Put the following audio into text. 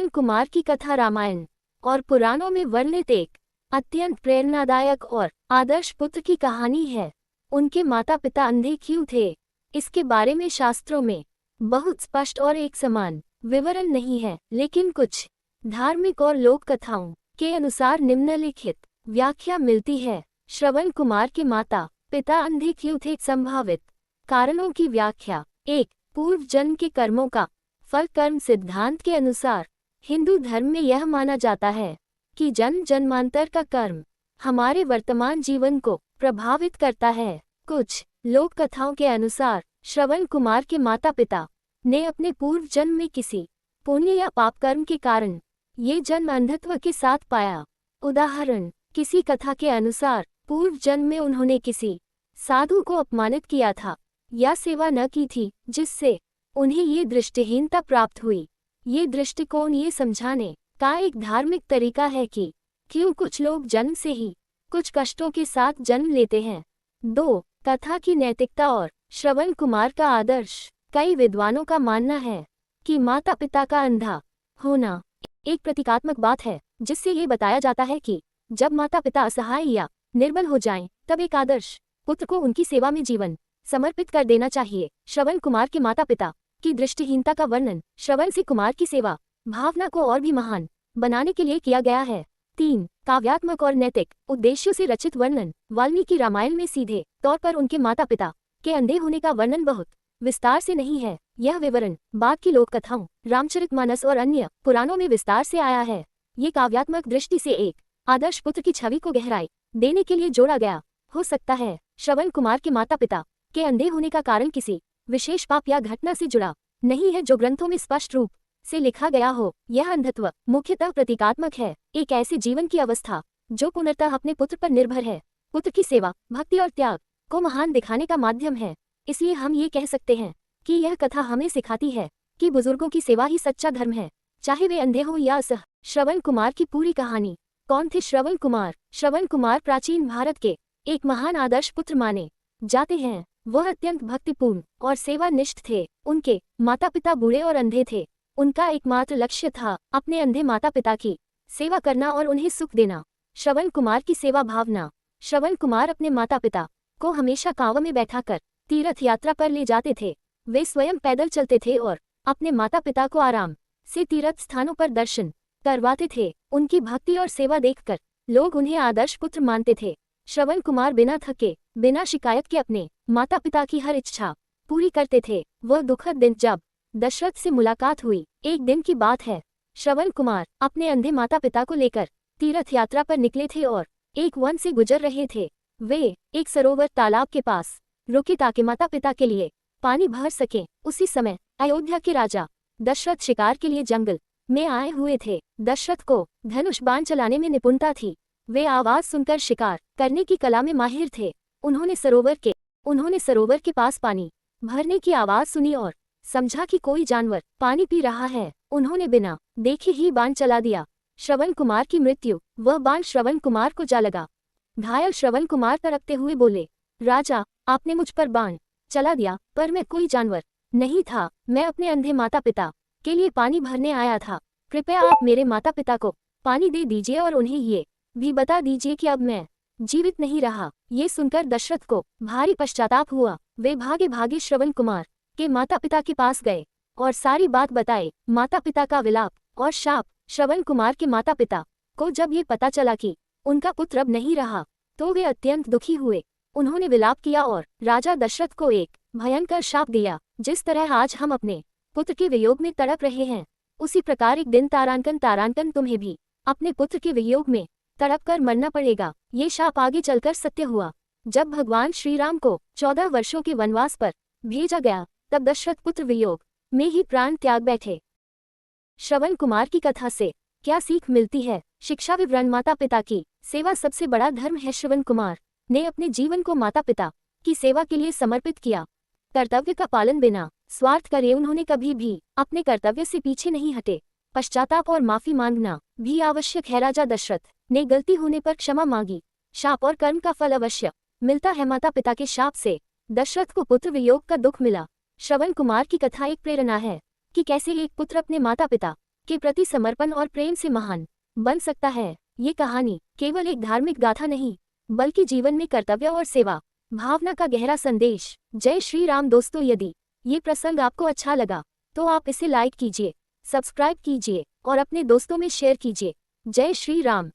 कुमार की कथा रामायण और पुराणों में वर्णित एक अत्यंत प्रेरणादायक और आदर्श पुत्र की कहानी है। उनके माता पिता अंधे क्यों थे, इसके बारे में शास्त्रों में बहुत स्पष्ट और एक समान विवरण नहीं है, लेकिन कुछ धार्मिक और लोक कथाओं के अनुसार निम्नलिखित व्याख्या मिलती है। श्रवण कुमार के माता पिता अंधे क्यों थे? संभावित कारणों की व्याख्या। 1. पूर्व जन्म के कर्मों का फल। कर्म सिद्धांत के अनुसार हिंदू धर्म में यह माना जाता है कि जन्म जन्मांतर का कर्म हमारे वर्तमान जीवन को प्रभावित करता है। कुछ लोक कथाओं के अनुसार श्रवण कुमार के माता पिता ने अपने पूर्व जन्म में किसी पुण्य या पाप कर्म के कारण ये जन्म अंधत्व के साथ पाया। उदाहरण, किसी कथा के अनुसार पूर्व जन्म में उन्होंने किसी साधु को अपमानित किया था या सेवा न की थी, जिससे उन्हें ये दृष्टिहीनता प्राप्त हुई। ये दृष्टिकोण ये समझाने का एक धार्मिक तरीका है कि क्यों कुछ लोग जन्म से ही कुछ कष्टों के साथ जन्म लेते हैं। 2. कथा की नैतिकता और श्रवण कुमार का आदर्श। कई विद्वानों का मानना है कि माता पिता का अंधा होना एक प्रतीकात्मक बात है, जिससे ये बताया जाता है कि जब माता पिता असहाय या निर्बल हो जाएं, तब एक आदर्श पुत्र को उनकी सेवा में जीवन समर्पित कर देना चाहिए। श्रवण कुमार के माता पिता की दृष्टिहीनता का वर्णन श्रवण से कुमार की सेवा भावना को और भी महान बनाने के लिए किया गया है। 3. काव्यात्मक और नैतिक उद्देश्यों से रचित वर्णन। वाल्मीकि रामायण में सीधे तौर पर उनके माता पिता के अंधे होने का वर्णन बहुत विस्तार से नहीं है। यह विवरण बाद की लोक कथाओं, रामचरितमानस और अन्य पुराणों में विस्तार से आया है। ये काव्यात्मक दृष्टि से एक आदर्श पुत्र की छवि को गहराई देने के लिए जोड़ा गया हो सकता है। श्रवण कुमार के माता पिता के अंधे होने का कारण किसी विशेष पाप या घटना से जुड़ा नहीं है जो ग्रंथों में स्पष्ट रूप से लिखा गया हो। यह अंधत्व मुख्यतः प्रतीकात्मक है, एक ऐसे जीवन की अवस्था जो पूर्णतः अपने पुत्र पर निर्भर है। पुत्र की सेवा, भक्ति और त्याग को महान दिखाने का माध्यम है। इसलिए हम ये कह सकते हैं कि यह कथा हमें सिखाती है कि बुजुर्गों की सेवा ही सच्चा धर्म है, चाहे वे अंधे हो या असह। श्रवण कुमार की पूरी कहानी। कौन थे श्रवण कुमार? श्रवण कुमार प्राचीन भारत के एक महान आदर्श पुत्र माने जाते हैं। वह अत्यंत भक्तिपूर्ण और सेवानिष्ठ थे। उनके माता पिता बूढ़े और अंधे थे। उनका एकमात्र लक्ष्य था अपने अंधे माता पिता की सेवा करना और उन्हें सुख देना। श्रवण कुमार की सेवा भावना। श्रवण कुमार अपने माता पिता को हमेशा कांव में बैठाकर तीर्थ यात्रा पर ले जाते थे। वे स्वयं पैदल चलते थे और अपने माता पिता को आराम से तीर्थ स्थानों पर दर्शन करवाते थे। उनकी भक्ति और सेवा देखकर लोग उन्हें आदर्श पुत्र मानते थे। श्रवण कुमार बिना थके, बिना शिकायत के अपने माता पिता की हर इच्छा पूरी करते थे। वह दुखद दिन जब दशरथ से मुलाकात हुई। एक दिन की बात है। श्रवण कुमार अपने अंधे माता पिता को लेकर तीर्थ यात्रा पर निकले थे और एक वन से गुजर रहे थे। वे एक सरोवर तालाब के पास रुके ताकि माता पिता के लिए पानी भर सकें। उसी समय अयोध्या के राजा दशरथ शिकार के लिए जंगल में आए हुए थे। दशरथ को धनुष बाण चलाने में निपुणता थी। वे आवाज सुनकर शिकार करने की कला में माहिर थे। उन्होंने सरोवर के पास पानी भरने की आवाज सुनी और समझा कि कोई जानवर पानी पी रहा है। उन्होंने बिना देखे ही बाण चला दिया। श्रवण कुमार की मृत्यु। वह बाण श्रवण कुमार को जा लगा। घायल श्रवण कुमार तड़पते हुए बोले, राजा, आपने मुझ पर बाण चला दिया, पर मैं कोई जानवर नहीं था। मैं अपने अंधे माता पिता के लिए पानी भरने आया था। कृपया आप मेरे माता पिता को पानी दे दीजिए और उन्हें ये भी बता दीजिए कि अब मैं जीवित नहीं रहा। ये सुनकर दशरथ को भारी पश्चाताप हुआ। वे भागे भागे श्रवण कुमार के माता पिता के पास गए और सारी बात बताए। माता पिता का विलाप और शाप। श्रवण कुमार के माता पिता को जब ये पता चला कि उनका पुत्र अब नहीं रहा, तो वे अत्यंत दुखी हुए। उन्होंने विलाप किया और राजा दशरथ को एक भयंकर शाप दिया। जिस तरह आज हम अपने पुत्र के वियोग में तड़प रहे हैं, उसी प्रकार एक दिन तारांकन तुम्हें भी अपने पुत्र के वियोग में तड़प कर मरना पड़ेगा। ये शाप आगे चलकर सत्य हुआ। जब भगवान श्री राम को 14 वर्षों के वनवास पर भेजा गया, तब दशरथ पुत्र वियोग में ही प्राण त्याग बैठे। श्रवण कुमार की कथा से क्या सीख मिलती है? शिक्षा विवरण। माता पिता की सेवा सबसे बड़ा धर्म है। श्रवण कुमार ने अपने जीवन को माता पिता की सेवा के लिए समर्पित किया। कर्तव्य का पालन बिना स्वार्थ करे उन्होंने कभी भी अपने कर्तव्य से पीछे नहीं हटे। पश्चाताप और माफी मांगना भी आवश्यक है। राजा दशरथ ने गलती होने पर क्षमा मांगी। शाप और कर्म का फल अवश्य मिलता है। माता पिता के शाप से दशरथ को पुत्र वियोग का दुख मिला। श्रवण कुमार की कथा एक प्रेरणा है कि कैसे एक पुत्र अपने माता पिता के प्रति समर्पण और प्रेम से महान बन सकता है। ये कहानी केवल एक धार्मिक गाथा नहीं, बल्कि जीवन में कर्तव्य और सेवा भावना का गहरा संदेश। जय श्री राम दोस्तों, यदि ये प्रसंग आपको अच्छा लगा तो आप इसे लाइक कीजिए, सब्सक्राइब कीजिए और अपने दोस्तों में शेयर कीजिए। जय श्री राम।